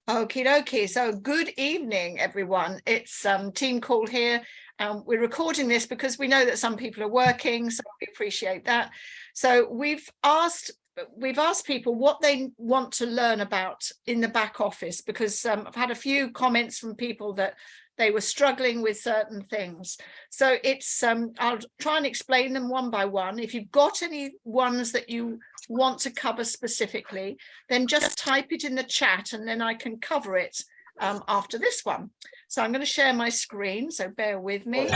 Okie dokie. So good evening, everyone. It's team call here. We're recording this because we know that some people are working, so we appreciate that. So we've asked people what they want to learn about in the back office, because I've had a few comments from people that they were struggling with certain things. So it's I'll try and explain them one by one. If you've got any ones that you want to cover specifically, then just type it in the chat and then I can cover it after this one. So I'm going to share my screen, so bear with me.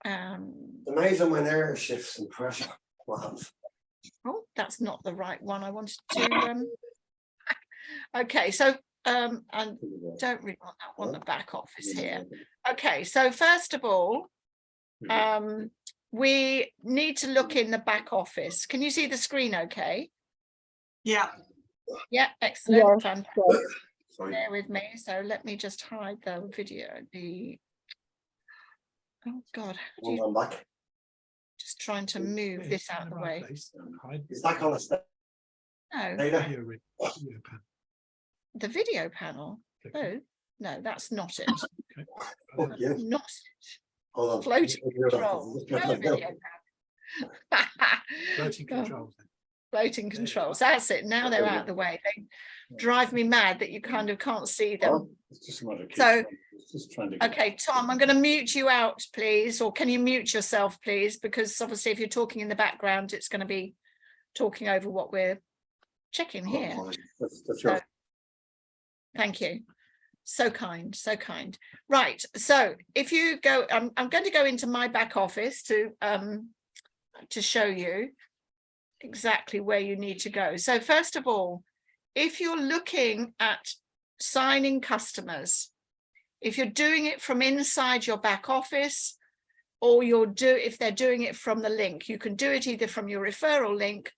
Amazing when air shifts and pressure. Wow. Oh, that's not the right one I wanted to. Okay, so I don't really want that one, the back office here. Okay, so first of all, we need to look in the back office. Can you see the screen okay? Yeah. Yeah, excellent. Sorry. Bear with me. So let me just hide the video. Oh God. Just trying to move this out of the way. Is that going to stay? No. The video panel. Oh, no, that's not it. Oh, yeah. That's not it. Hold on. Floating controls. No video panel. Floating controls. Floating controls. That's it. Now they're out of the way. They drive me mad that you kind of can't see them. So, okay, Tom, I'm going to mute you out, please. Or can you mute yourself, please? Because obviously if you're talking in the background, it's going to be talking over what we're checking here. So, thank you. So kind, so kind. Right. So if you go, I'm going to go into my back office to show you exactly where you need to go. So first of all, if you're looking at signing customers, if you're doing it from inside your back office, or if they're doing it from the link, you can do it either from your referral link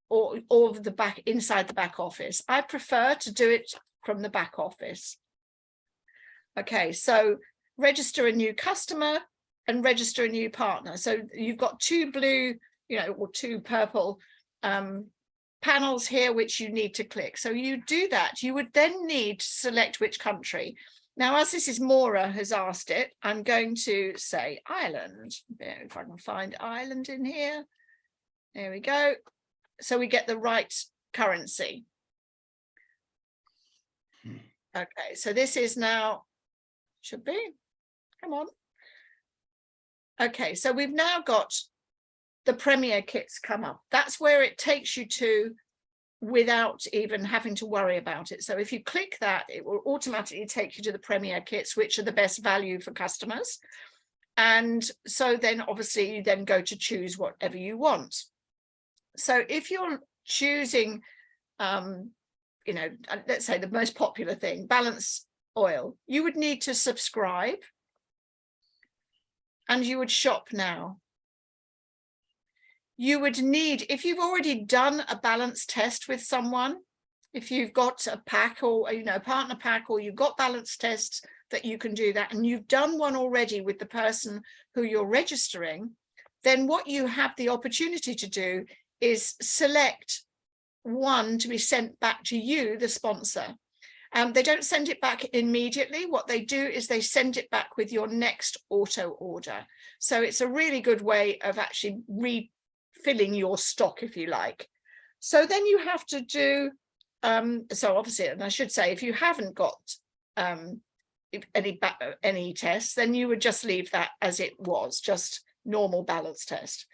or the back inside the back office. I prefer to do it from the back office. Okay, so register a new customer and register a new partner. So you've got two blue, or two purple panels here, which you need to click. So you do that. You would then need to select which country. Now, as this is Maura has asked it, I'm going to say Ireland. If I can find Ireland in here. There we go. So we get the right currency. Okay, so this is now, should be, come on. Okay, so we've now got the Premier kits come up. That's where it takes you to without even having to worry about it. So if you click that, it will automatically take you to the Premier kits, which are the best value for customers. And so then obviously you then go to choose whatever you want. So if you're choosing, let's say the most popular thing, Balance Oil, you would need to subscribe and you would shop now. You would need, if you've already done a balance test with someone, if you've got a pack or, a partner pack, or you've got balance tests that you can do that, and you've done one already with the person who you're registering, then what you have the opportunity to do is select one to be sent back to you, the sponsor. They don't send it back immediately. What they do is they send it back with your next auto order. So it's a really good way of actually refilling your stock, if you like. So then you have to do, so obviously, and I should say, if you haven't got any tests, then you would just leave that as it was, just normal balance test.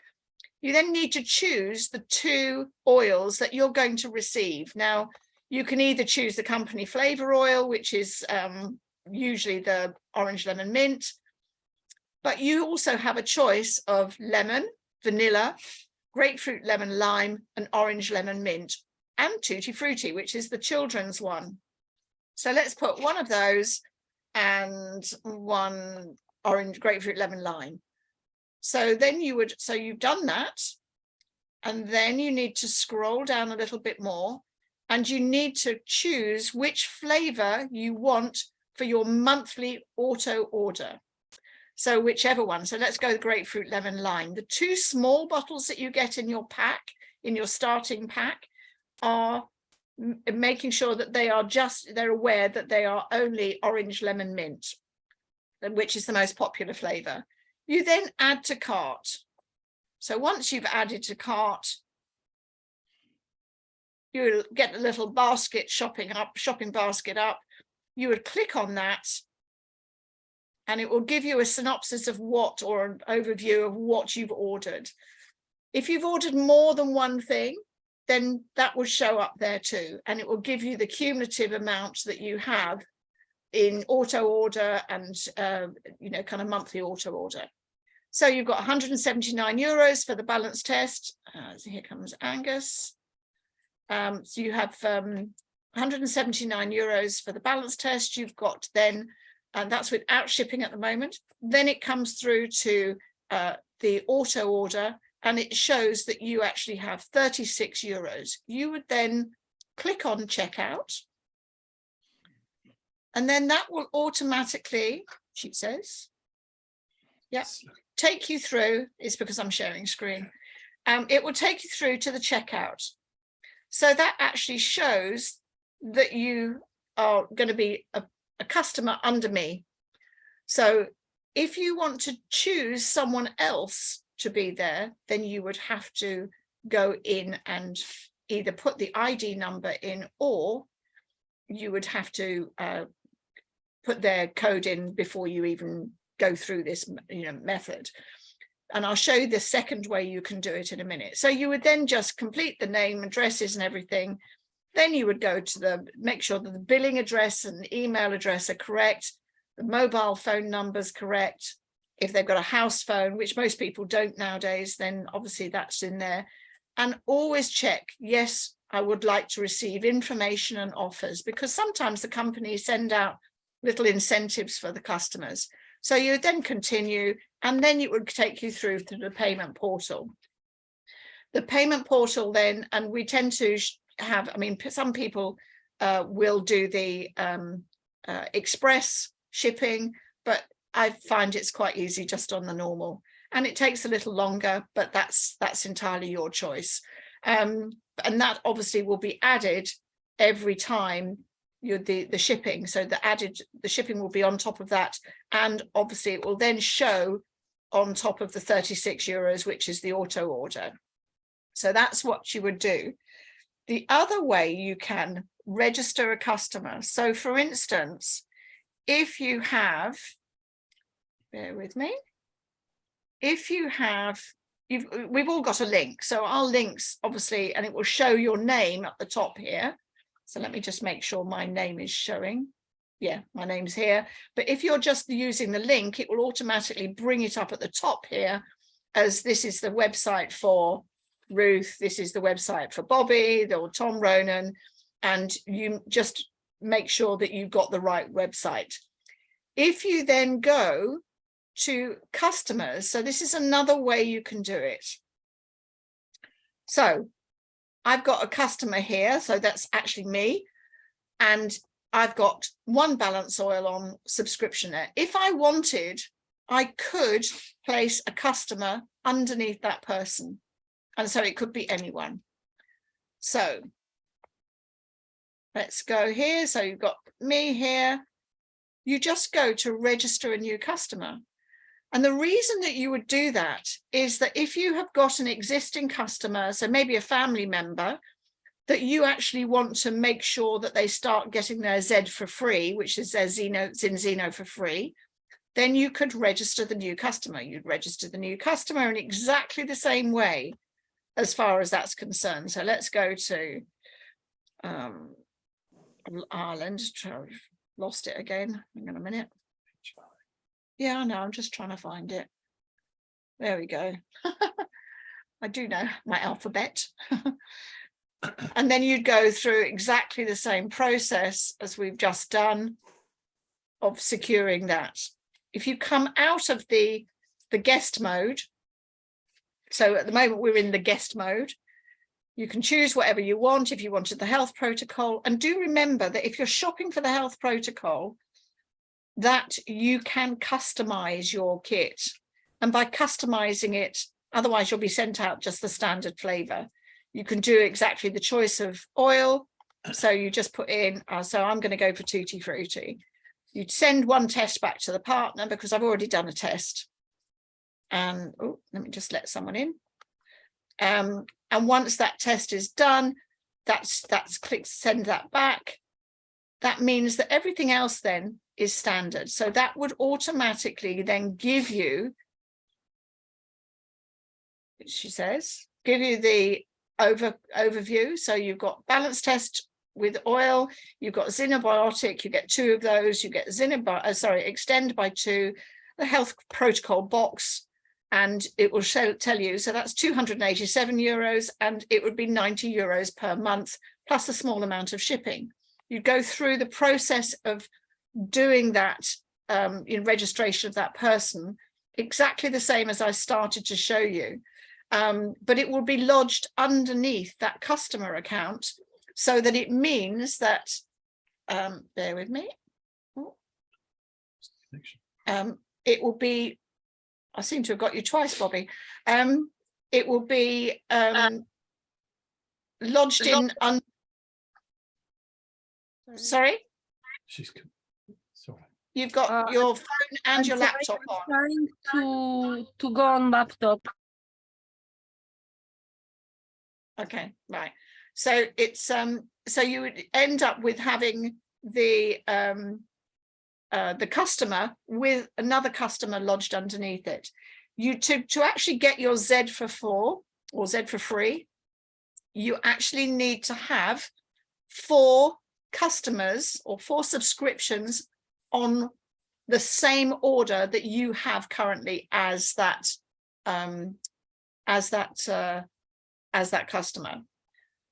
You then need to choose the two oils that you're going to receive. Now, you can either choose the company flavor oil, which is usually the orange lemon mint, but you also have a choice of lemon, vanilla, grapefruit lemon lime, and orange lemon mint, and Tutti Frutti, which is the children's one. So let's put one of those and one orange grapefruit lemon lime. So then so you've done that, and then you need to scroll down a little bit more, and you need to choose which flavor you want for your monthly auto order. So whichever one. So let's go the grapefruit lemon lime. The two small bottles that you get in your pack, in your starting pack, are making sure that they're aware that they are only orange lemon mint, which is the most popular flavor. You then add to cart. So once you've added to cart, you'll get a little basket shopping basket up. You would click on that and it will give you a synopsis of what, or an overview of what you've ordered. If you've ordered more than one thing, then that will show up there too. And it will give you the cumulative amount that you have in auto order and, kind of monthly auto order. So you've got 179 euros for the balance test. So here comes Angus. So you have 179 euros for the balance test. You've got then, and that's without shipping at the moment. Then it comes through to the auto order, and it shows that you actually have 36 euros. You would then click on checkout, and then that will automatically, she says, yes, take you through. It's because I'm sharing screen. It will take you through to the checkout. So that actually shows that you are going to be a customer under me. So if you want to choose someone else to be there, then you would have to go in and either put the ID number in, or you would have to put their code in before you even go through this method. And I'll show you the second way you can do it in a minute. So you would then just complete the name, addresses and everything. Then you would go to make sure that the billing address and email address are correct, the mobile phone number's correct. If they've got a house phone, which most people don't nowadays, then obviously that's in there. And always check, yes, I would like to receive information and offers, because sometimes the companies send out little incentives for the customers. So you would then continue, and then it would take you through to the payment portal. The payment portal then, and we tend to have, some people will do the express shipping, but I find it's quite easy just on the normal, and it takes a little longer, but that's entirely your choice. And that obviously will be added every time the shipping. So the shipping will be on top of that, and obviously it will then show on top of the 36 euros, which is the auto order. So that's what you would do. The other way you can register a customer. So for instance, if you have, bear with me, if you have, we've all got a link. So our links, obviously, and it will show your name at the top here. So let me just make sure my name is showing. Yeah, my name's here. But if you're just using the link, it will automatically bring it up at the top here, as this is the website for Ruth, this is the website for Bobby or Tom Ronan, and you just make sure that you've got the right website. If you then go to customers, so this is another way you can do it. So I've got a customer here, so that's actually me, and I've got one balance oil on subscription there. If I wanted, I could place a customer underneath that person, and so it could be anyone. So let's go here. So you've got me here. You just go to register a new customer. And the reason that you would do that is that if you have got an existing customer, so maybe a family member, that you actually want to make sure that they start getting their Z for free, which is their Zinzino for free, then you could register the new customer. You'd register the new customer in exactly the same way as far as that's concerned. So let's go to Ireland. I've lost it again. Hang on a minute. Yeah, I know, I'm just trying to find it. There we go. I do know my alphabet. And then you'd go through exactly the same process as we've just done of securing that. If you come out of the guest mode, so at the moment we're in the guest mode, you can choose whatever you want. If you wanted the health protocol, and do remember that if you're shopping for the health protocol, that you can customize your kit. And by customizing it, otherwise you'll be sent out just the standard flavor. You can do exactly the choice of oil, So you just put in, so I'm going to go for Tutti Frutti. You'd send one test back to the partner because I've already done a test. And let me just let someone in. And once that test is done, that's click send that back. That means that everything else then is standard. So that would automatically then give you, she says, give you the overview. So you've got balance test with oil, you've got Xenobiotic, you get 2 of those, you get Extend by 2, the health protocol box, and it will tell you, so that's 287 euros, and it would be 90 euros per month, plus a small amount of shipping. You go through the process of doing that in registration of that person, exactly the same as I started to show you, but it will be lodged underneath that customer account, so that it means that, bear with me, it will be, I seem to have got you twice, Bobby. It will be lodged in, sorry? Sorry. You've got your phone and your laptop on. Trying to go on laptop. Okay, right. So it's so you would end up with having the customer with another customer lodged underneath it. You to actually get your Z for 4 or Z for free, you actually need to have 4 customers or 4 subscriptions on the same order that you have currently as that customer.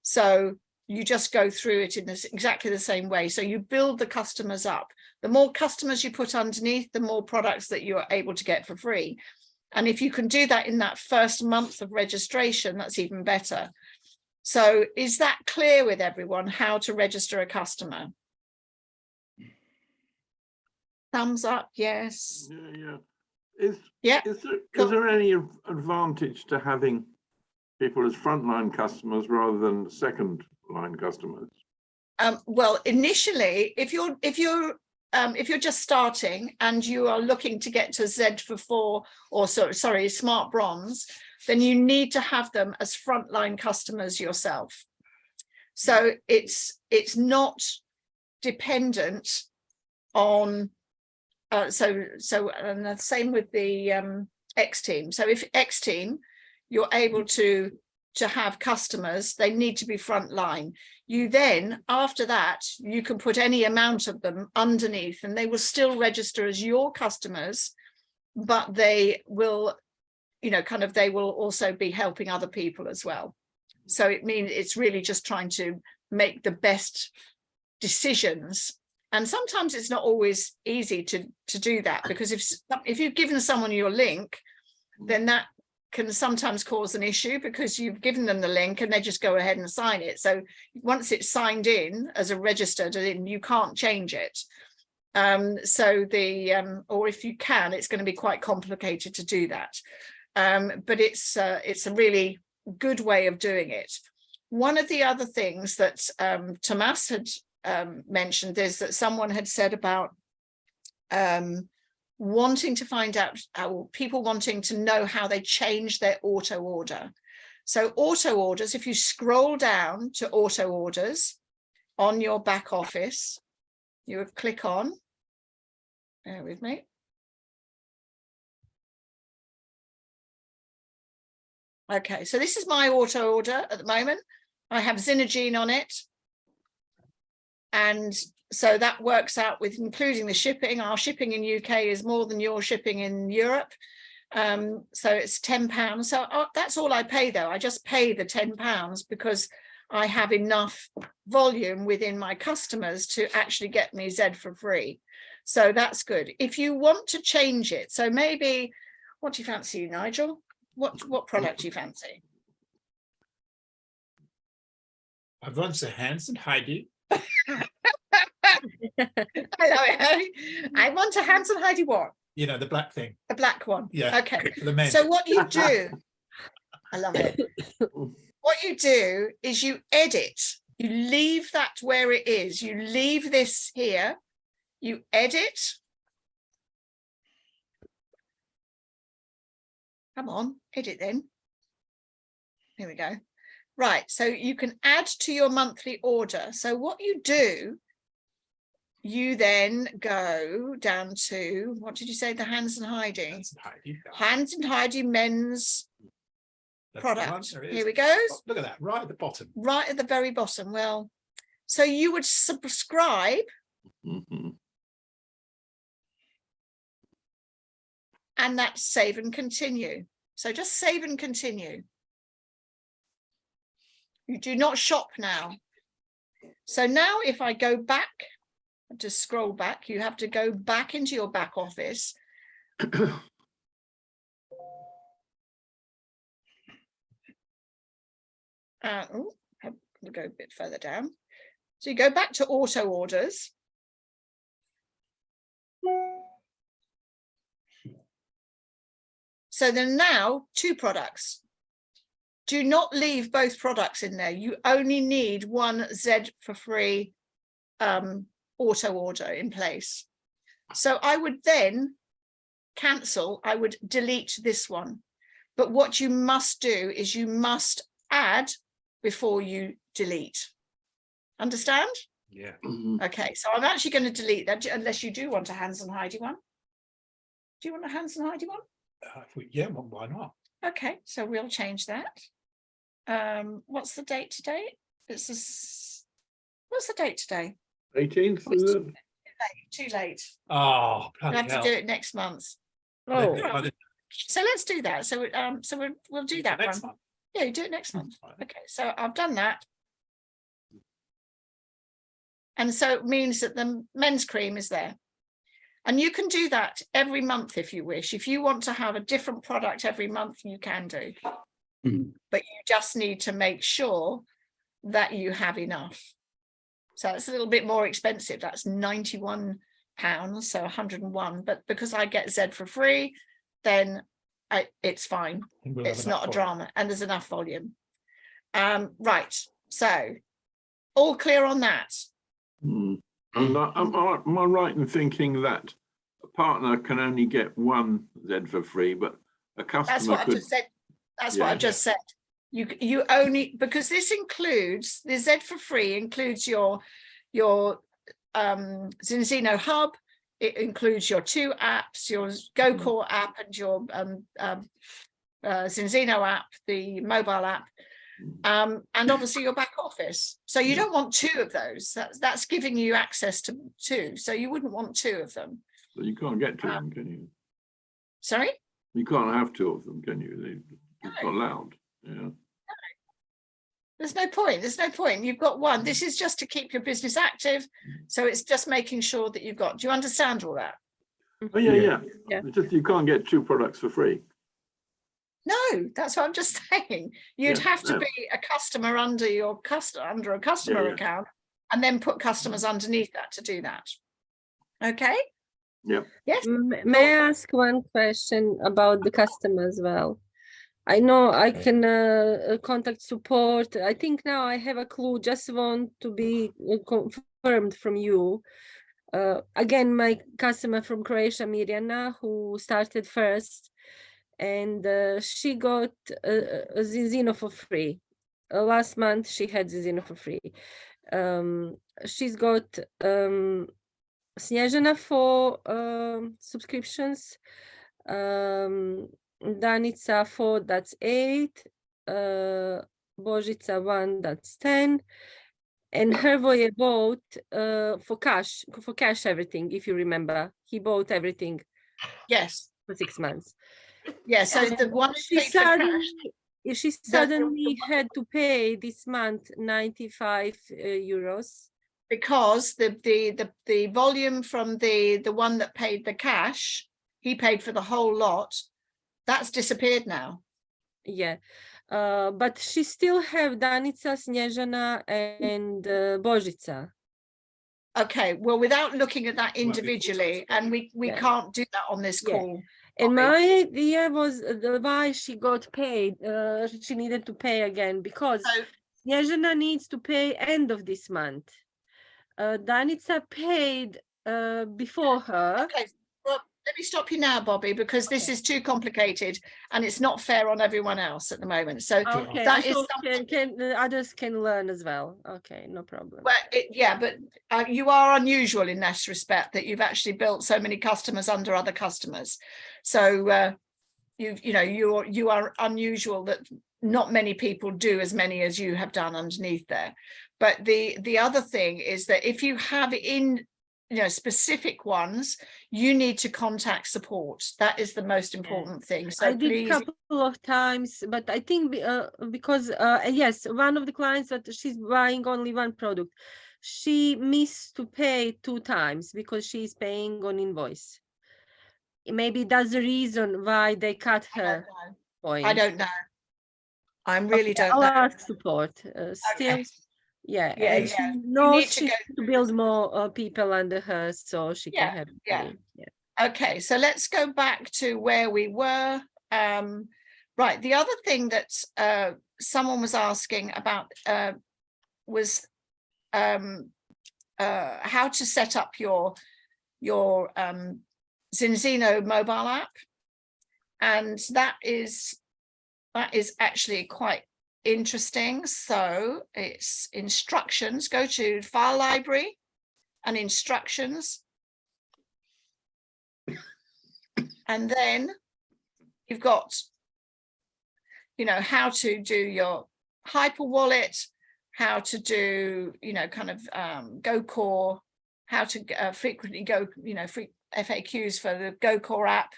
So you just go through it in this exactly the same way. So you build the customers up. The more customers you put underneath, the more products that you are able to get for free. And if you can do that in that first month of registration, that's even better. So is that clear with everyone, how to register a customer? Thumbs up, yes. Yeah. Is there any advantage to having people as frontline customers rather than second line customers? Well, initially, if you're just starting and you are looking to get to Z for 4 or sorry, Smart Bronze, then you need to have them as frontline customers yourself. So it's not dependent on and the same with the X team. So if X team, you're able to have customers, they need to be frontline. You then, after that, you can put any amount of them underneath and they will still register as your customers, but they will, they will also be helping other people as well. So it means it's really just trying to make the best decisions. And sometimes it's not always easy to do that, because if you've given someone your link, then that can sometimes cause an issue because you've given them the link and they just go ahead and sign it. So once it's signed in as a registered, you can't change it. Or if you can, it's going to be quite complicated to do that. But it's a really good way of doing it. One of the other things that Tomas had mentioned is that someone had said about wanting to find out how people wanting to know how they change their auto order. So auto orders, if you scroll down to auto orders on your back office, you would click on, bear with me. Okay, so this is my auto order at the moment. I have Xenogene on it. And so that works out with including the shipping. Our shipping in UK is more than your shipping in Europe. So it's £10. So that's all I pay though. I just pay the £10 because I have enough volume within my customers to actually get me Z for free. So that's good. If you want to change it, so maybe, what do you fancy, Nigel? What product do you fancy? I want the Hansen, Heidi. I want a Hansen Heidi what? The black thing. The black one. Yeah. Okay. For the men. So what you do, I love it. What you do is you edit You leave that where it is. You leave this here. You edit. Come on, edit then. Here we go. Right, so you can add to your monthly order. So what you do, you then go down to, what did you say, the Hans and Heidi? Hands and Heidi. Hans and Heidi men's That's the one, product. there it is. Here we go. Oh, look at that, right at the bottom. Right at the very bottom. Well, so you would subscribe Mhm. and that's save and continue. So just save and continue. You do not shop now. So now if I go back, to scroll back, you have to go back into your back office. Oh, I'll go a bit further down. So you go back to auto orders. So then now 2 products. Do not leave both products in there. You only need one Z for free auto order in place. So I would then cancel, I would delete this one. But what you must do is you must add before you delete. Understand? Yeah. Mhm. Okay, so I'm actually going to delete that unless you do want a Hans and Heidi one. Do you want a Hans and Heidi one? Yeah, well, why not? Okay, so we'll change that. What's the date today? It's this. What's the date today? 18th, is it? Too late. Oh, We'll bloody have to hell. do it next month. Oh, By the- So let's do that. So we'll do that next one. month. Yeah, you do it next month. Fine. Okay, so I've done that. And so it means that the men's cream is there. And you can do that every month if you wish. If you want to have a different product every month, you can do. Mhm. But you just need to make sure that you have enough. So it's a little bit more expensive. That's £91, so 101. But because I get Z for free, then it's fine. And we'll have It's enough not a for it. drama and there's enough volume. Right, so all clear on that? Mm. And am I right in thinking that a partner can only get one Z for free, but a That's customer what I could? just said. That's what I Yeah. just said. You only, because this includes, the Z for free includes your Zinzino Hub, it includes your 2 apps, your GoCore app and your Zinzino app, the mobile app, and obviously your back office. So you Yeah. don't want 2 of those. That's giving you access to 2. So you wouldn't want 2 of them. So you can't get 2 of them, can you? Sorry? You can't have 2 of them, can you? It's No. not allowed. Yeah. There's no point. There's no point. You've got 1. This is just to keep your business active. So it's just making sure that you've got. Do you understand all that? Oh, yeah. Yeah. It's just you can't get 2 products for free. No, that's what I'm just saying. You'd Yeah, have to yeah. be a customer under a customer Yeah. account, and then put customers underneath that to do that. Okay. Yeah. Yes. May I ask one question about the customer as well? I know I can contact support. I think now I have a clue. Just want to be confirmed from you. Again, my customer from Croatia, Mirjana, who started first, and she got a Zinzino for free. Last month she had Zinzino for free. She's got Snježana for subscriptions. Danica 4, that's 8, Božica 1, that's 10, and Hervoje bought for cash everything, if you remember. He bought everything Yes. for 6 months. Yeah. So the one who She paid for cash, suddenly had to pay this month 95 euros. because the volume from the one that paid the cash, he paid for the whole lot. That's disappeared now. Yeah, but she still have Danica, Snježana, and Božica. Okay. Well, without looking at that Might be full individually, time. and we Yeah. can't do that on this Yeah. call. And Okay. my idea was why she got paid. She needed to pay again because So Snezhana needs to pay end of this month. Danica paid before her. Okay, well, let me stop you now, Bobby, because this is too complicated and it's not fair on everyone else at the moment. So Okay, that I is thought something. the others can learn as well. Okay, no problem. Well, yeah, but you are unusual in that respect that you've actually built so many customers under other customers. So you are unusual that not many people do as many as you have done underneath there. But the other thing is that if you have specific ones, you need to contact support. That is the most important thing. So I did please, a couple of times, but I think because yes, one of the clients that she's buying only one product, she missed to pay 2 times because she's paying on invoice. Maybe that's the reason why they cut her point. I don't know. I really don't I'll know. ask support. Still, Okay. yeah, Yeah, and yeah. she knows to she go needs to build more people under her, so she Yeah, can have. yeah. Yeah. Okay, so let's go back to where we were. Right, the other thing that someone was asking about was how to set up your Zinzino mobile app, and that is actually quite interesting. So it's instructions. Go to file library and instructions. And then you've got, how to do your hyper wallet, how to do, kind of GoCore, how to frequently go, FAQs for the GoCore app,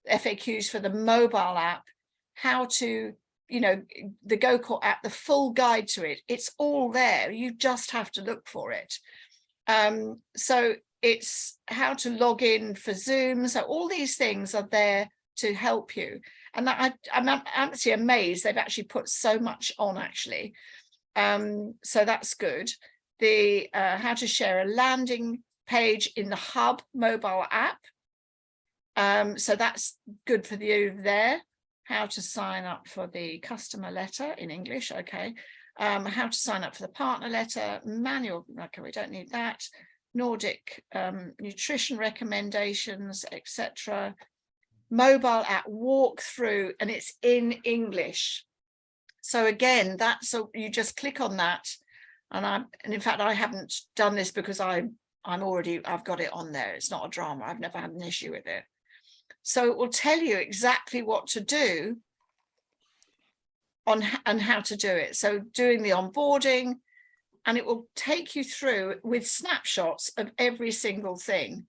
FAQs for the mobile app, how to, the GoCore app, the full guide to it. It's all there. You just have to look for it. So it's how to log in for Zoom. So all these things are there to help you. And I'm actually amazed they've actually put so much on actually. So that's good. The how to share a landing page in the Hub mobile app. So that's good for you there. How to sign up for the customer letter in English. Okay. How to sign up for the partner letter, manual. Okay, we don't need that. Nordic nutrition recommendations, etc. Mobile app walkthrough, and it's in English. So again, you just click on that, and in fact I haven't done this because I've got it on there. It's not a drama. I've never had an issue with it. So it will tell you exactly what to do and how to do it. So doing the onboarding, and it will take you through with snapshots of every single thing.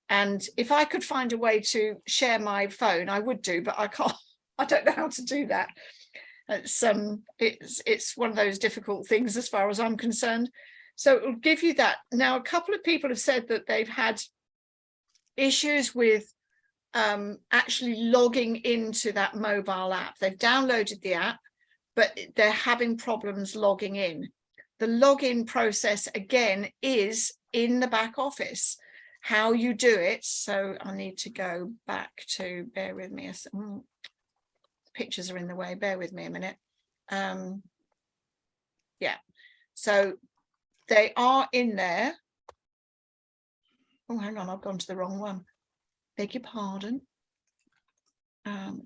And if I could find a way to share my phone, I would do, but I can't. I don't know how to do that. It's one of those difficult things as far as I'm concerned. So it will give you that. Now, a couple of people have said that they've had issues with actually logging into that mobile app. They've downloaded the app, but they're having problems logging in. The login process, again, is in the back office. How you do it. So I need to go back to, bear with me. Pictures are in the way. Bear with me a minute. Yeah. So they are in there. Oh, hang on. I've gone to the wrong one. Beg your pardon. Do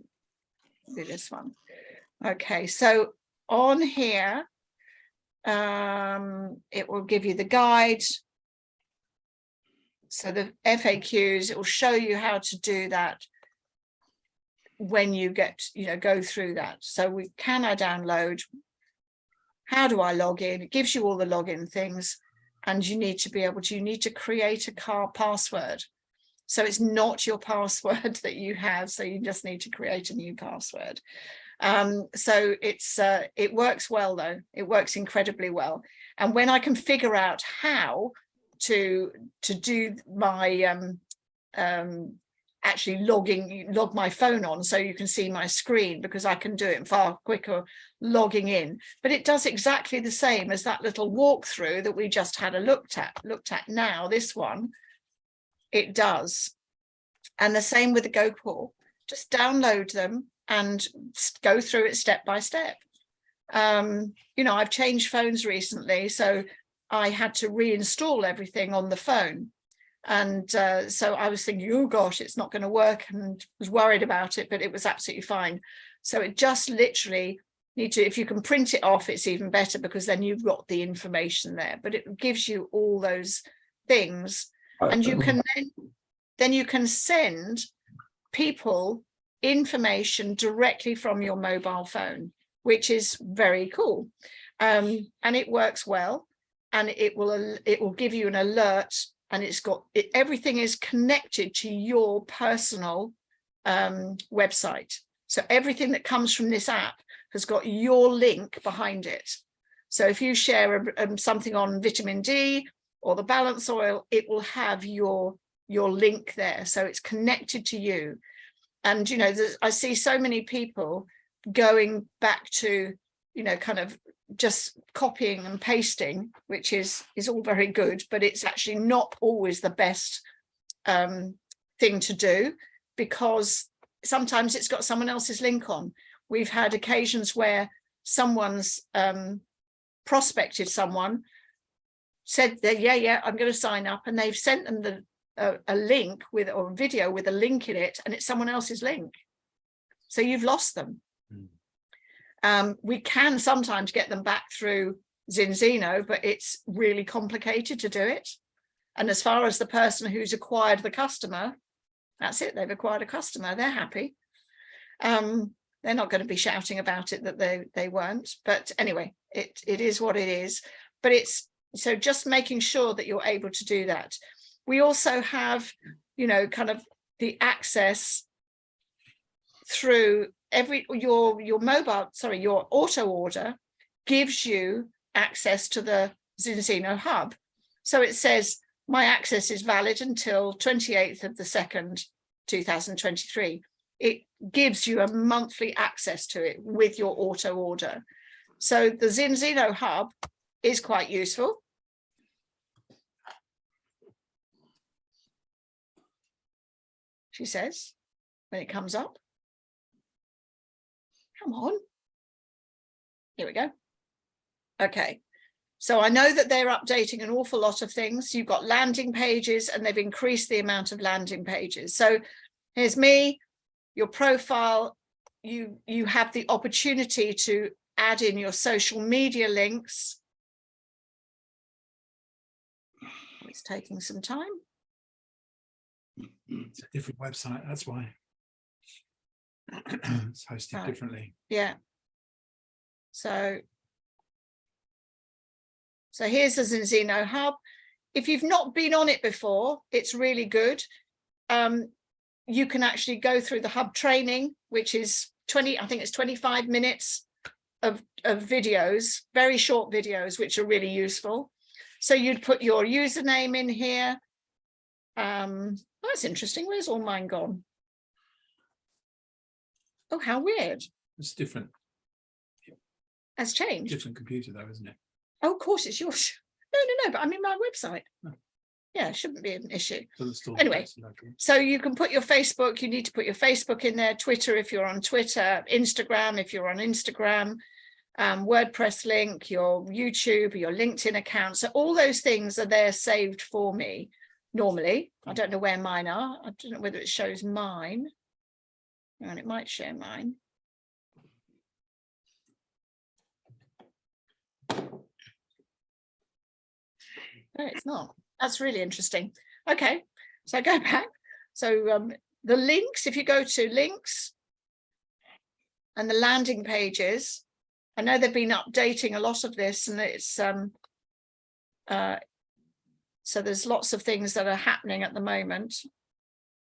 this one. Okay. So on here, it will give you the guide. So the FAQs, it will show you how to do that when you get, go through that. So can I download? How do I log in? It gives you all the login things, and you need to create a password. So it's not your password that you have. So you just need to create a new password. So it works well though. It works incredibly well. And when I can figure out how to do my actually log my phone on so you can see my screen, because I can do it far quicker logging in. But it does exactly the same as that little walkthrough that we just had a looked at now. This one, it does. And the same with the GoCore. Just download them and go through it step by step. You know, I've changed phones recently, so I had to reinstall everything on the phone. And so I was thinking, oh gosh, it's not going to work, and was worried about it, but it was absolutely fine. So it just literally need to, if you can print it off, it's even better, because then you've got the information there, but it gives you all those things. And you can then you can send people information directly from your mobile phone, which is very cool. And it works well, and it will give you an alert, and it's got everything is connected to your personal website. So everything that comes from this app has got your link behind it. So if you share something on vitamin D or the balance oil, it will have your link there. So it's connected to you. And, you know, I see so many people going back to, you know, kind of just copying and pasting, which is all very good, but it's actually not always the best thing to do, because sometimes it's got someone else's link on. We've had occasions where someone's prospected someone, said that, yeah, I'm going to sign up, and they've sent them a link with, or a video with a link in it, and it's someone else's link. So you've lost them. We can sometimes get them back through Zinzino, but it's really complicated to do it. And as far as the person who's acquired the customer, that's it, they've acquired a customer, they're happy. They're not going to be shouting about it that they weren't, but anyway, it is what it is. But it's, so just making sure that you're able to do that. We also have, you know, kind of the access through your mobile, sorry, your auto order gives you access to the Zinzino hub. So it says my access is valid until 28th of the 2nd, 2023. It gives you a monthly access to it with your auto order. So the Zinzino hub is quite useful. She says, when it comes up. Come on. Here we go. Okay. So I know that they're updating an awful lot of things. You've got landing pages, and they've increased the amount of landing pages. So here's me, your profile. You have the opportunity to add in your social media links. It's taking some time. It's a different website, that's why. It's hosted differently. Yeah. So here's the Zinzino hub. If you've not been on it before, it's really good. You can actually go through the hub training, which is 25 minutes of videos, very short videos, which are really useful. So you'd put your username in here. That's interesting. Where's all mine gone? Oh, how weird. It's different. Has changed. Different computer though, isn't it? Oh, of course it's yours. No, but I'm in my website. Oh. Yeah, it shouldn't be an issue. Anyway, so you can put your Facebook, you need to put your Facebook in there, Twitter if you're on Twitter, Instagram if you're on Instagram, WordPress link, your YouTube, your LinkedIn account. So all those things are there saved for me normally. I don't know where mine are. I don't know whether it shows mine. And it might show mine. No, it's not. That's really interesting. Okay, so I go back. So the links, if you go to links and the landing pages, I know they've been updating a lot of this, and it's so there's lots of things that are happening at the moment.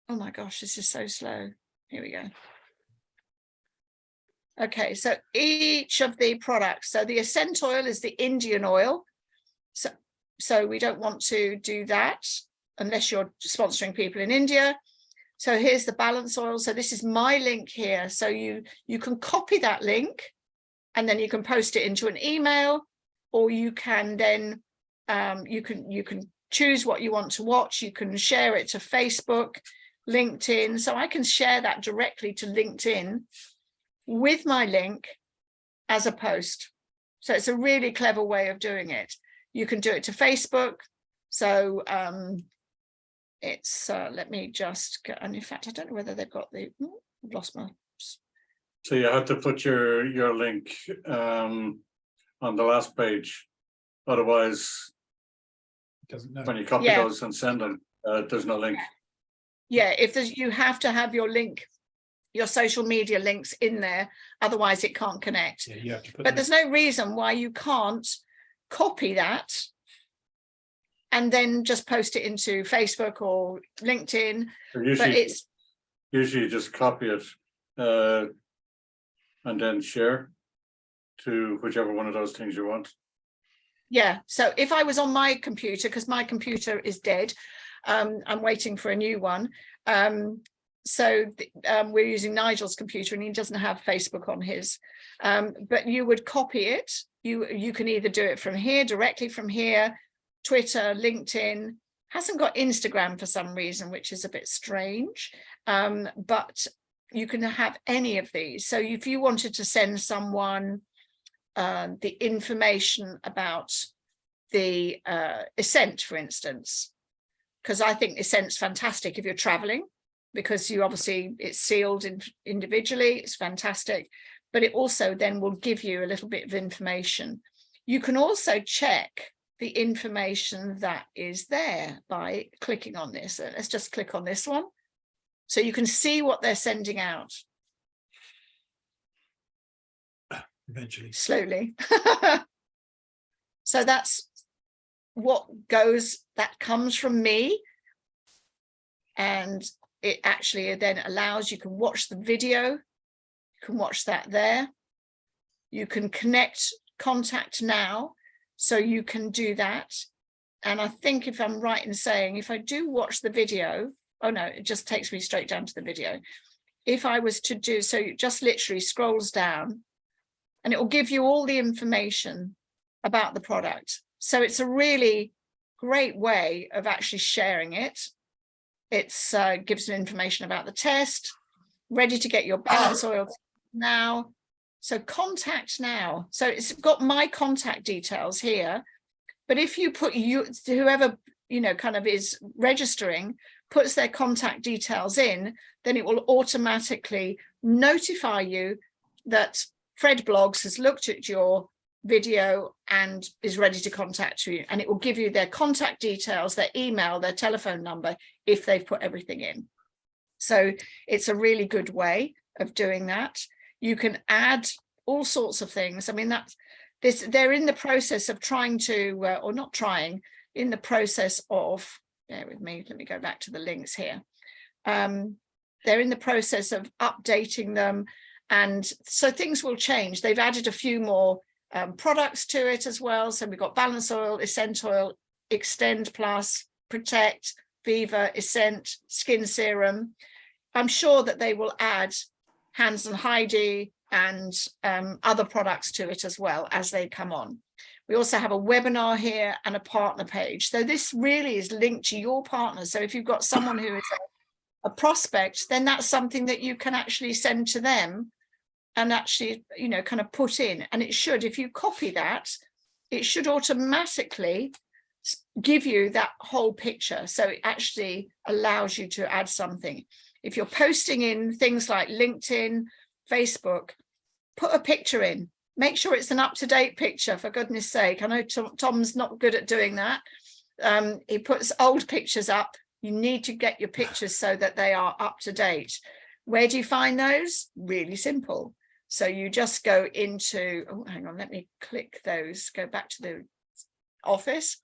Oh my gosh, this is so slow. Here we go. Okay, so each of the products. So the Ascent oil is the Indian oil. So we don't want to do that unless you're sponsoring people in India. So here's the balance oil. So this is my link here. So you can copy that link, and then you can post it into an email, or you can then you can choose what you want to watch. You can share it to Facebook, LinkedIn. So I can share that directly to LinkedIn with my link, as a post. So it's a really clever way of doing it. You can do it to Facebook. So it's let me just go, and in fact I don't know whether they've got the I've lost my. So you have to put your link on the last page, otherwise Doesn't know. when you copy Yeah. those and send them, there's no link. Yeah, if there's, you have to have your link, your social media links in there, otherwise it can't connect. Yeah, you have to put But them- there's no reason why you can't copy that and then just post it into Facebook or LinkedIn. So But usually, it's, usually you just copy it and then share to whichever one of those things you want. yeah. So if I was on my computer, because my computer is dead, I'm waiting for a new one. We're using Nigel's computer and he doesn't have Facebook on his. But you would copy it. You can either do it from here, directly from here, Twitter, LinkedIn, hasn't got Instagram for some reason, which is a bit strange. But you can have any of these. So if you wanted to send someone the information about the Ascent, for instance, because I think Ascent's fantastic if you're traveling, because you obviously, it's sealed individually, it's fantastic, but it also then will give you a little bit of information. You can also check the information that is there by clicking on this. So let's just click on this one. So you can see what they're sending out. eventually. Slowly. So that's what goes, that comes from me. And it actually then allows, you can watch the video, you can watch that there. You can connect, contact now, so you can do that. And I think if I'm right in saying, if I do watch the video, oh no, it just takes me straight down to the video. If I was to do, so it just literally scrolls down and it will give you all the information about the product. So it's a really great way of actually sharing it. It's gives you information about the test, ready to get your balance oil now. So contact now. So it's got my contact details here. But if you put whoever, kind of is registering, puts their contact details in, then it will automatically notify you that Fred Blogs has looked at your video and is ready to contact you. And it will give you their contact details, their email, their telephone number, if they've put everything in. So it's a really good way of doing that. You can add all sorts of things. I mean, they're in the process of trying to, or not trying, in the process of, bear with me, let me go back to the links here. They're in the process of updating them. And so things will change. They've added a few more products to it as well. So we've got Balance Oil, Ascent Oil, Extend Plus, Protect, Viva, Ascent, Skin Serum. I'm sure that they will add Hans and Heidi and other products to it as well as they come on. We also have a webinar here and a partner page. So this really is linked to your partners. So if you've got someone who is a prospect, then that's something that you can actually send to them and actually, kind of put in. And it should, if you copy that, it should automatically give you that whole picture. So it actually allows you to add something. If you're posting in things like LinkedIn, Facebook, put a picture in. Make sure it's an up-to-date picture, for goodness sake. I know Tom's not good at doing that. He puts old pictures up. You need to get your pictures so that they are up to date. Where do you find those? Really simple. So you just go into, oh, hang on, let me click those, go back to the office,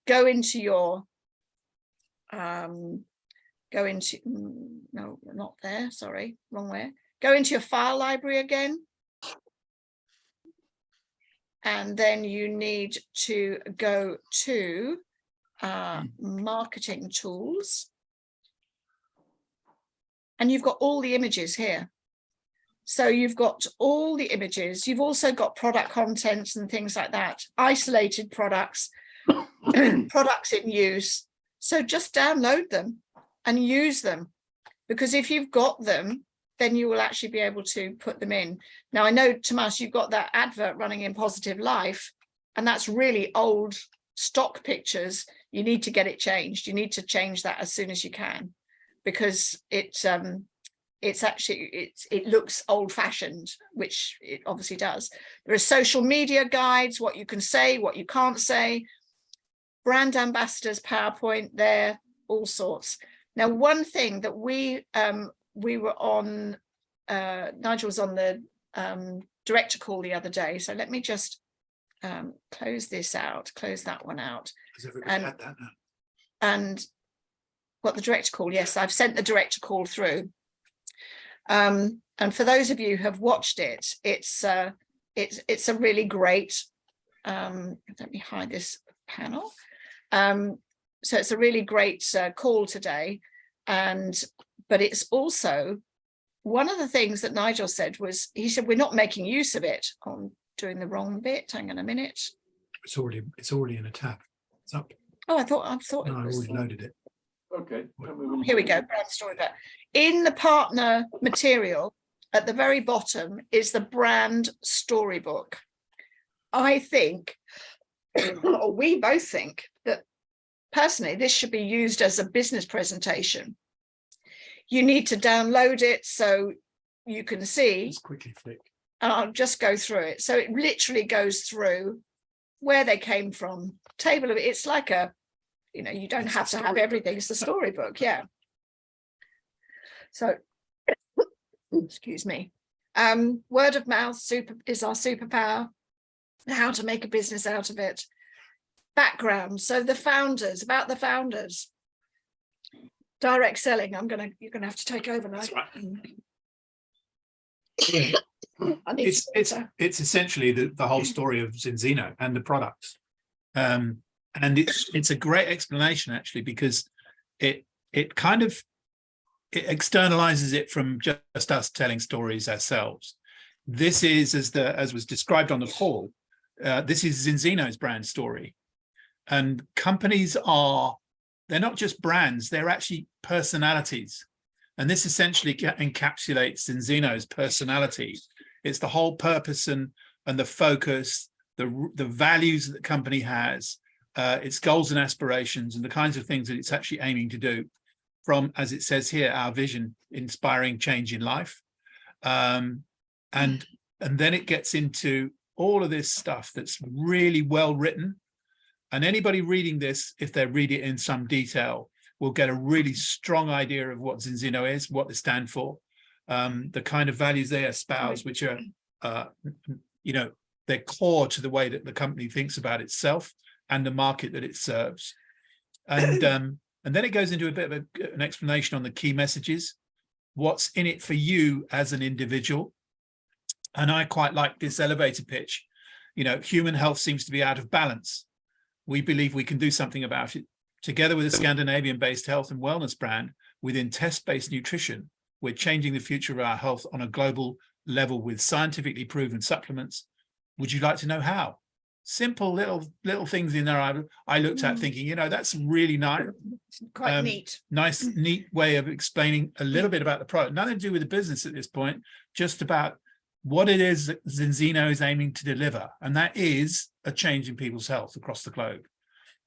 go into your, no, not there, sorry, wrong way. Go into your file library again. And then you need to go to marketing tools. And you've got all the images here. So you've got all the images. You've also got product contents and things like that, isolated products, products in use. So just download them and use them, because if you've got them, then you will actually be able to put them in. Now, I know, Tomas, you've got that advert running in Positive Life, and that's really old stock pictures. You need to get it changed. You need to change that as soon as you can, because it's actually, it looks old fashioned, which it obviously does. There are social media guides, what you can say, what you can't say, brand ambassadors, PowerPoint there, all sorts. Now, one thing that we were on, Nigel was on the director call the other day. So let me just close this out, close that one out. Has everybody had that now? And what, the director call? Yes, I've sent the director call through. And for those of you who have watched it, it's a really great, let me hide this panel. So it's a really great call today. But it's also, one of the things that Nigel said was, he said, we're not making use of it. I'm doing the wrong bit. Hang on a minute. It's already in a tab. It's up. Oh, I thought No, I it was. already loaded it. Okay. Here we go. Brand story. In the partner material, at the very bottom is the brand storybook. I think, or we both think, that personally this should be used as a business presentation. You need to download it so you can see. Just quickly flick. And I'll just go through it. So it literally goes through where they came from, table of it. It's like a, you know, you don't have to have everything. It's the storybook, yeah. So, excuse me. Word of mouth is our superpower. How to make a business out of it. Background. So the founders, about the founders. Direct selling. You're gonna have to take over now. That's right. It's essentially the whole story of Zinzino and the products, and it's a great explanation actually, because it externalizes it from just us telling stories ourselves. This is, as was described on the call, this is Zinzino's brand story, and companies they're not just brands, they're actually personalities. And this essentially encapsulates Zinzino's personality. It's the whole purpose and the focus, the values that the company has, its goals and aspirations, and the kinds of things that it's actually aiming to do from, as it says here, our vision, inspiring change in life. And then it gets into all of this stuff that's really well written. And anybody reading this, if they read it in some detail, will get a really strong idea of what Zinzino is, what they stand for, the kind of values they espouse, which are, they're core to the way that the company thinks about itself and the market that it serves. And then it goes into a bit of an explanation on the key messages, what's in it for you as an individual. And I quite like this elevator pitch. You know, human health seems to be out of balance. We believe we can do something about it. Together with a Scandinavian-based health and wellness brand within test-based nutrition, we're changing the future of our health on a global level with scientifically proven supplements. Would you like to know how? Simple little things in there I looked at thinking, you know, that's really nice. quite neat. Nice, neat way of explaining a little bit about the product. Nothing to do with the business at this point, just about what it is that Zinzino is aiming to deliver. And that is a change in people's health across the globe.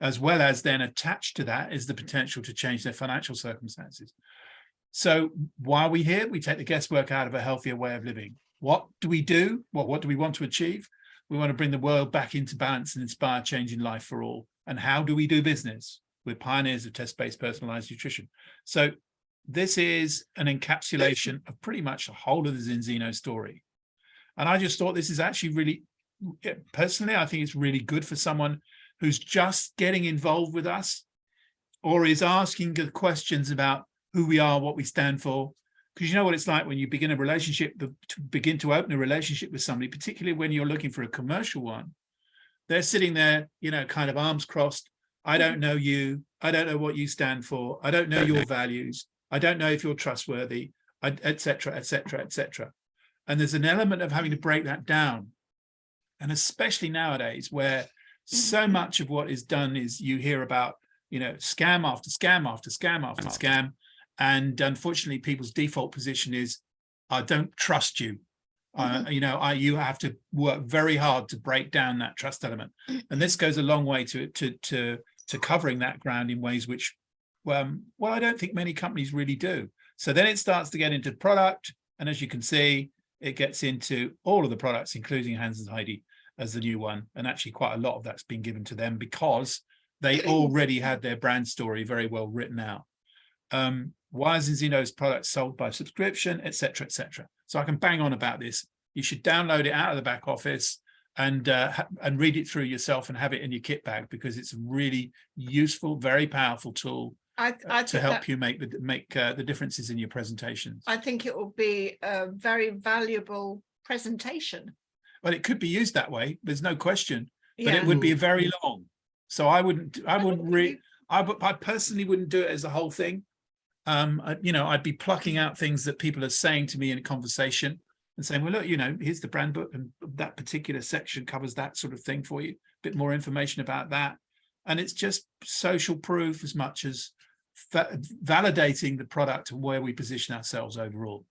As well as then attached to that is the potential to change their financial circumstances. So why are we here? We take the guesswork out of a healthier way of living. What do we do? What do we want to achieve? We want to bring the world back into balance and inspire change in life for all. And how do we do business? We're pioneers of test-based personalized nutrition. So this is an encapsulation of pretty much the whole of the Zinzino story. And I just thought this is actually really, personally, I think it's really good for someone who's just getting involved with us or is asking the questions about who we are, what we stand for. Because you know what it's like when you begin a relationship, begin to open a relationship with somebody, particularly when you're looking for a commercial one. They're sitting there, you know, kind of arms crossed. I don't know you. I don't know what you stand for. I don't know your values. I don't know if you're trustworthy, et cetera, et cetera, et cetera. And there's an element of having to break that down. And especially nowadays where so much of what is done is you hear about, you know, scam after scam after scam after scam. And unfortunately, people's default position is, I don't trust you. You know, you have to work very hard to break down that trust element, and this goes a long way to covering that ground in ways which, well, I don't think many companies really do. So then it starts to get into product, and as you can see, it gets into all of the products, including Hans and Heidi as the new one, and actually quite a lot of that's been given to them because they already had their brand story very well written out. Why is Zinzino's products sold by subscription, etc., etc. So I can bang on about this. You should download it out of the back office and read it through yourself and have it in your kit bag, because it's a really useful, very powerful tool to help you make the differences in your presentations. I think it will be a very valuable presentation. Well, it could be used that way. There's no question, but Yeah. it would be very long. So I personally wouldn't do it as a whole thing. You know, I'd be plucking out things that people are saying to me in a conversation and saying, well, look, you know, here's the brand book, and that particular section covers that sort of thing for you. A bit more information about that. And it's just social proof as much as validating the product and where we position ourselves overall.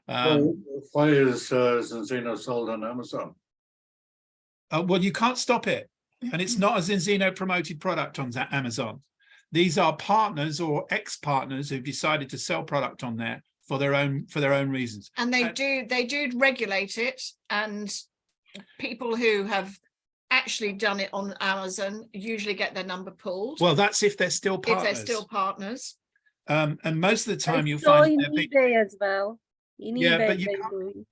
Why is Zinzino sold on Amazon? Well, you can't stop it. And it's not a Zinzino promoted product on Amazon. These are partners or ex-partners who've decided to sell product on there for their own reasons. And they do regulate it, and people who have actually done it on Amazon usually get their number pulled. Well, that's if they're still partners. If they're still partners. And most of the time you'll So find in they're eBay as well. In Yeah, eBay but they do.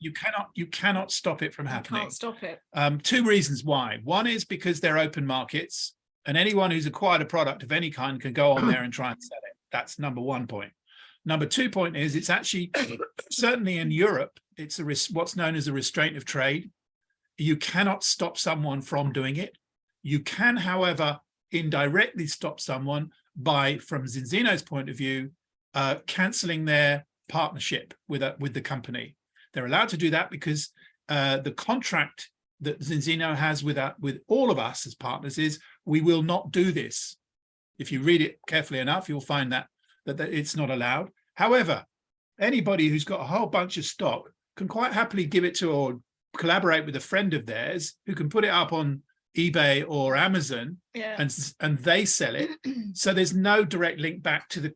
you cannot stop it from You happening. can't stop it. Two reasons why. One is because they're open markets, and anyone who's acquired a product of any kind can go on there and try and sell it. That's number one point. Number 2 point is it's actually, certainly in Europe, it's what's known as a restraint of trade. You cannot stop someone from doing it. You can, however, indirectly stop someone by, from Zinzino's point of view, cancelling their partnership with the company. They're allowed to do that because the contract that Zinzino has with all of us as partners is we will not do this. If you read it carefully enough, you'll find that it's not allowed. However, anybody who's got a whole bunch of stock can quite happily give it to or collaborate with a friend of theirs who can put it up on eBay or Amazon, and they sell it. So there's no direct link back to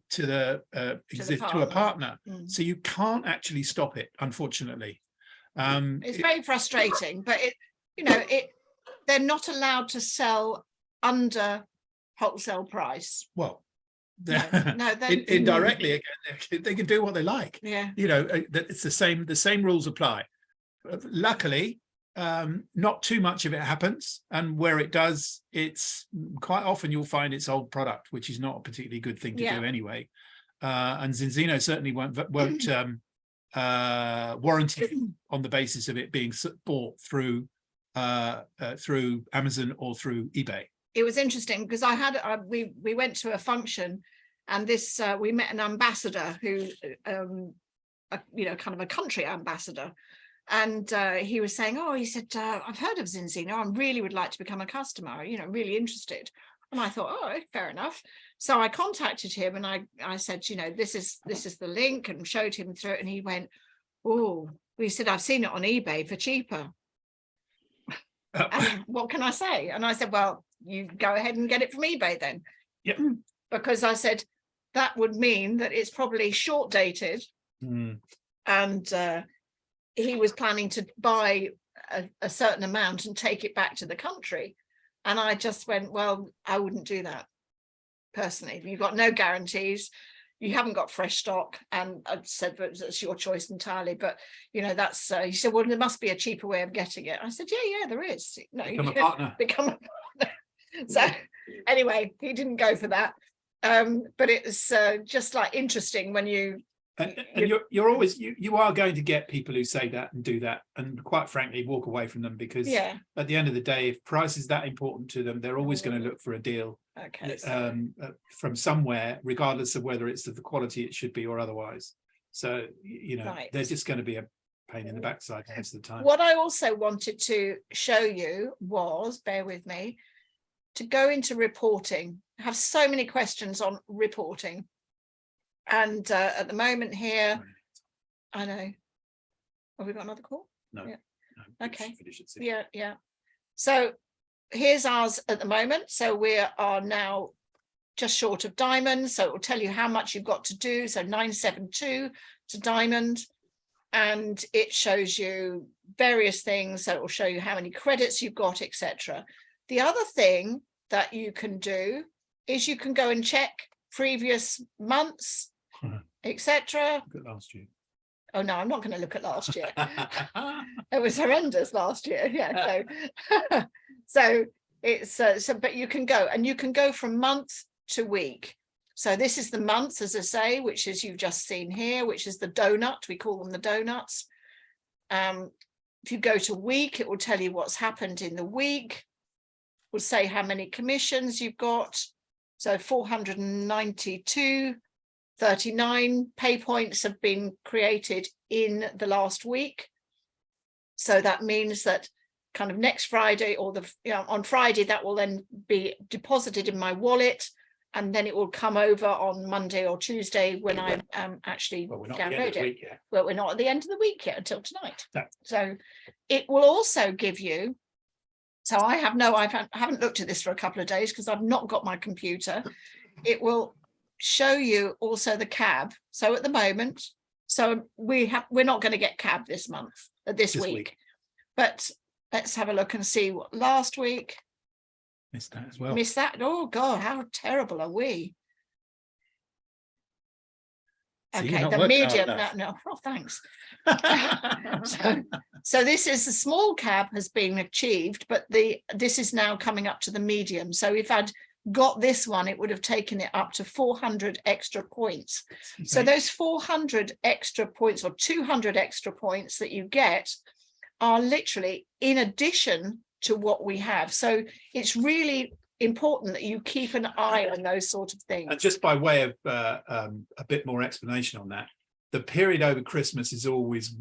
a partner. So you can't actually stop it, unfortunately. It's very frustrating, but they're not allowed to sell under wholesale price. Well, no, indirectly again, they can do what they like. Yeah, it's the same rules apply. Luckily, not too much of it happens, and where it does, it's quite often you'll find it's old product, which is not a particularly good thing to do anyway. And Zinzino certainly won't warranty on the basis of it being bought through Amazon or through eBay. It was interesting because we went to a function, and we met an ambassador who kind of a country ambassador, and he was saying, he said, I've heard of Zinzino, I really would like to become a customer, really interested. And I thought, fair enough. So I contacted him and I said, this is the link, and showed him through it, and he went, he said, I've seen it on eBay for cheaper. And what can I say? And I said, well, you go ahead and get it from eBay then. Yep. Because I said that would mean that it's probably short dated. And he was planning to buy a certain amount and take it back to the country. And I just went, well, I wouldn't do that personally. You've got no guarantees. You haven't got fresh stock. And I said, but it's your choice entirely. But, that's, he said, well, there must be a cheaper way of getting it. I said, yeah, there is. No, become a partner. Become a partner. So anyway, he didn't go for that. But it was just like interesting when you... And you're always you are going to get people who say that and do that, and quite frankly walk away from them, because at the end of the day, if price is that important to them, they're always going to look for a deal from somewhere, regardless of whether it's of the quality it should be or otherwise. So they're just going to be a pain in the backside most of the time. What I also wanted to show you was, bear with me, to go into reporting. I have so many questions on reporting. And at the moment here, I know, Have we got another call? No. Yeah. no, Okay. finish at 6. Yeah. So here's ours at the moment. So we are now just short of diamond. So it will tell you how much you've got to do. So 972 to diamond. And it shows you various things. So it will show you how many credits you've got, etc. The other thing that you can do is you can go and check previous months, etc. Look at last year. Oh no, I'm not going to look at last year. It was horrendous last year. Yeah. So, so it's but you can go, and you can go from month to week. So this is the month, as I say, which is you've just seen here, which is the donut. We call them the donuts. If you go to week, it will tell you what's happened in the week. It will say how many commissions you've got. So 492. 39 pay points have been created in the last week. So that means that kind of next Friday or on Friday, that will then be deposited in my wallet, and then it will come over on Monday or Tuesday when I actually download it. Well, we're not at the end of the week yet until tonight. No. So it will also give you, so I haven't looked at this for a couple of days because I've not got my computer. It will show you also the CAB. So at the moment, so we're not going to get CAB this week, but let's have a look and see what last week. Missed that as well. Missed that. Oh God, how terrible are we? See, okay, the medium. No, oh, thanks. so this is the small CAB has been achieved, but this is now coming up to the medium. So if I'd got this one, it would have taken it up to 400 extra points. Okay. So those 400 extra points or 200 extra points that you get are literally in addition to what we have. So it's really important that you keep an eye on those sort of things. And just by way of a bit more explanation on that, the period over Christmas is always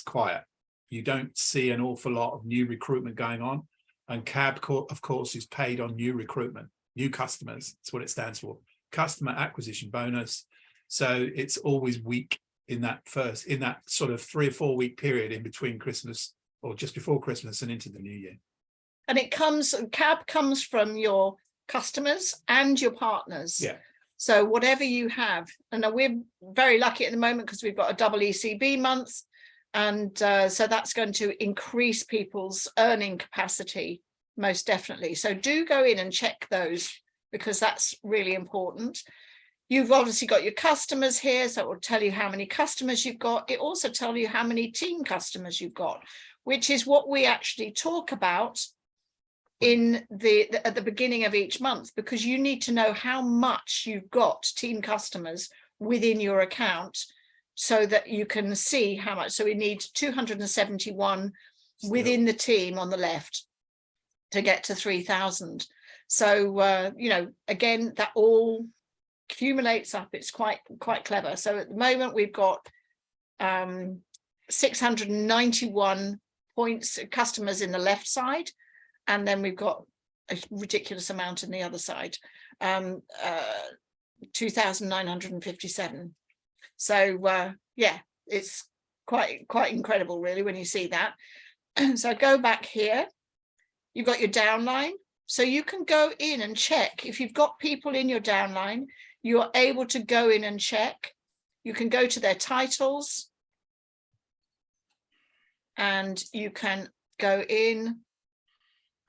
quiet. You don't see an awful lot of new recruitment going on. And CAB, of course, is paid on new recruitment, new customers. That's what it stands for, customer acquisition bonus. So it's always weak in that sort of 3 or 4 week period in between Christmas or just before Christmas and into the new year. And CAB comes from your customers and your partners. Yeah. So whatever you have, and we're very lucky at the moment because we've got a double ECB month. And so that's going to increase people's earning capacity, most definitely. So do go in and check those because that's really important. You've obviously got your customers here, so it will tell you how many customers you've got. It also tells you how many team customers you've got, which is what we actually talk about at the beginning of each month, because you need to know how much you've got team customers within your account, so that you can see how much. So we need 271 within the team on the left to get to 3,000. So, again, that all accumulates up. It's quite clever. So at the moment, we've got 691 points customers in the left side. And then we've got a ridiculous amount in the other side, 2,957. So yeah, it's quite incredible really when you see that. So go back here, you've got your downline, so you can go in and check if you've got people in your downline. You're able to go in and check. You can go to their titles and you can go in.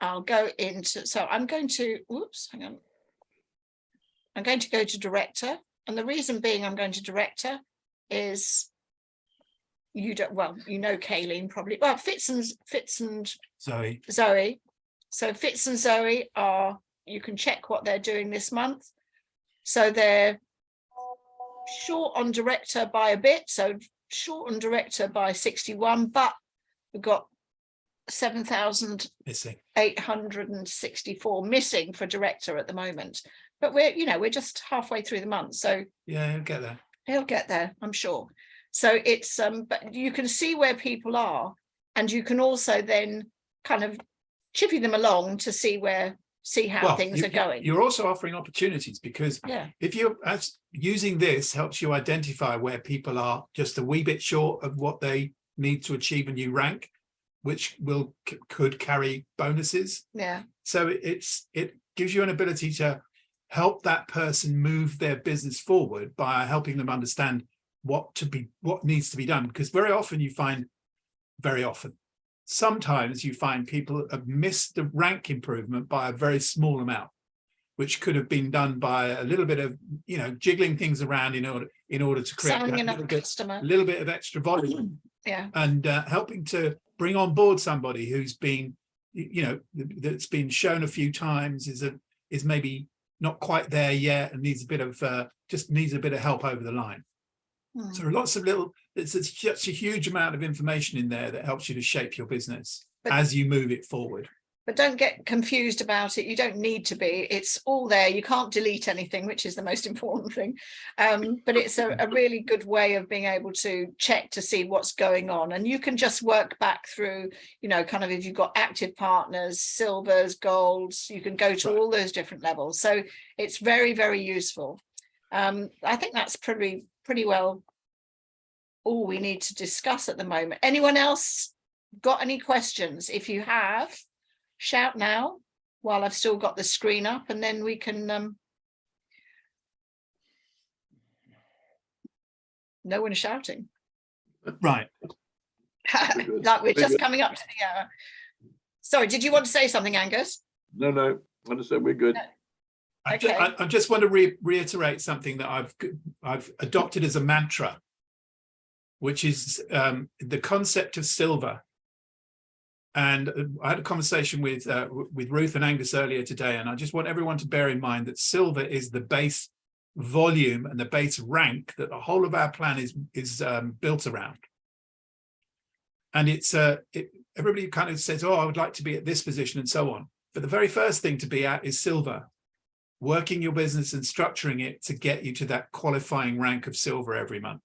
I'll go into, so I'm going to, hang on. I'm going to go to director. And the reason being I'm going to director is Kayleen probably, well, Fitz and Zoe. So Fitz and Zoe are, you can check what they're doing this month. So they're short on director by a bit. So short on director by 61, but we've got 7,864 missing for director at the moment. But we're just halfway through the month. So yeah, he'll get there. He'll get there, I'm sure. So it's but you can see where people are, and you can also then kind of chippy them along to see how things are going. You're also offering opportunities because if you're using this helps you identify where people are just a wee bit short of what they need to achieve a new rank, which could carry bonuses. Yeah. So it gives you an ability to help that person move their business forward by helping them understand what needs to be done. Because sometimes you find people have missed the rank improvement by a very small amount, which could have been done by a little bit of, jiggling things around in order to create a little bit of extra volume. Yeah. And helping to bring on board somebody who's been, that's been shown a few times, is maybe not quite there yet and needs a bit of help over the line. So lots of it's such a huge amount of information in there that helps you to shape your business as you move it forward. But don't get confused about it. You don't need to be. It's all there. You can't delete anything, which is the most important thing. But it's a really good way of being able to check to see what's going on. And you can just work back through, kind of if you've got active partners, silvers, golds, you can go to all those different levels. So it's very, very useful. I think that's pretty well all we need to discuss at the moment. Anyone else got any questions? If you have, shout now while I've still got the screen up, and then we can no one shouting, right? Like we're just coming up to the hour. Sorry, did you want to say something, Angus? No, I just said we're good. Okay. I just want to reiterate something that I've adopted as a mantra, which is the concept of silver. And I had a conversation with Ruth and Angus earlier today, and I just want everyone to bear in mind that silver is the base volume and the base rank that the whole of our plan is built around. And everybody kind of says, "Oh, I would like to be at this position," and so on. But the very first thing to be at is silver. Working your business and structuring it to get you to that qualifying rank of silver every month,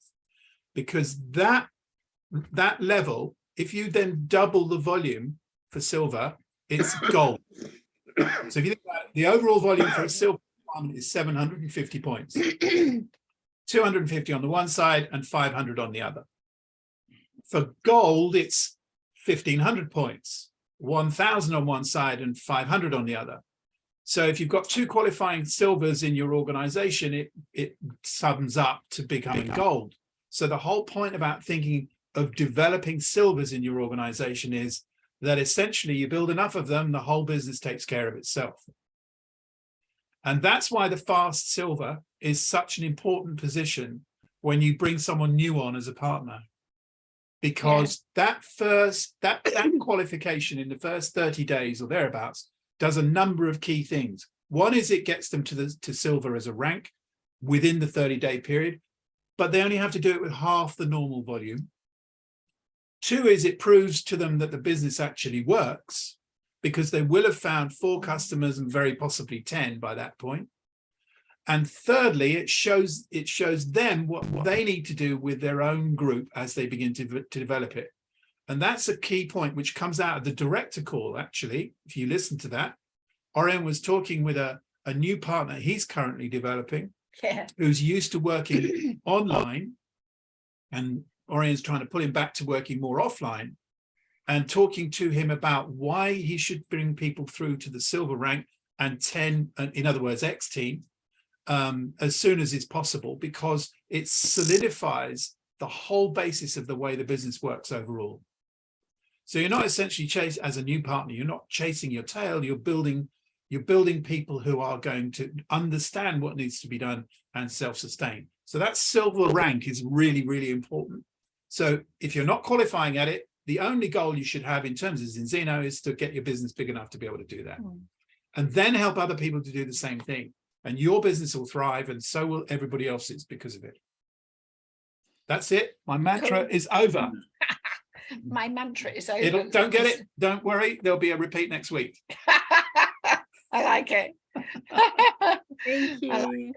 because that level, if you then double the volume for silver, it's gold. So if you think about it, the overall volume for a silver department is 750 points, 250 on the one side and 500 on the other. For gold, it's 1,500 points, 1,000 on one side and 500 on the other. So if you've got two qualifying silvers in your organization, it sums up to becoming gold. So the whole point about thinking of developing silvers in your organization is that essentially you build enough of them, the whole business takes care of itself. And that's why the fast silver is such an important position when you bring someone new on as a partner. Because that qualification in the first 30 days or thereabouts does a number of key things. One is it gets them to silver as a rank within the 30-day period, but they only have to do it with half the normal volume. Two is it proves to them that the business actually works, because they will have found 4 customers and very possibly 10 by that point. And thirdly, it shows them what they need to do with their own group as they begin to develop it. And that's a key point which comes out of the director call, actually. If you listen to that, Orion was talking with a new partner he's currently developing, who's used to working online, and Orion's trying to pull him back to working more offline, and talking to him about why he should bring people through to the silver rank and 10, in other words, X team, as soon as is possible, because it solidifies the whole basis of the way the business works overall. So you're not essentially as a new partner, you're not chasing your tail, you're building people who are going to understand what needs to be done and self-sustain. So that silver rank is really, really important. So if you're not qualifying at it, the only goal you should have in terms of Zinzino is to get your business big enough to be able to do that. And then help other people to do the same thing. And your business will thrive, and so will everybody else's because of it. That's it. My mantra is over. My mantra is over. Don't get it. Don't worry. There'll be a repeat next week. I like it. Thank you.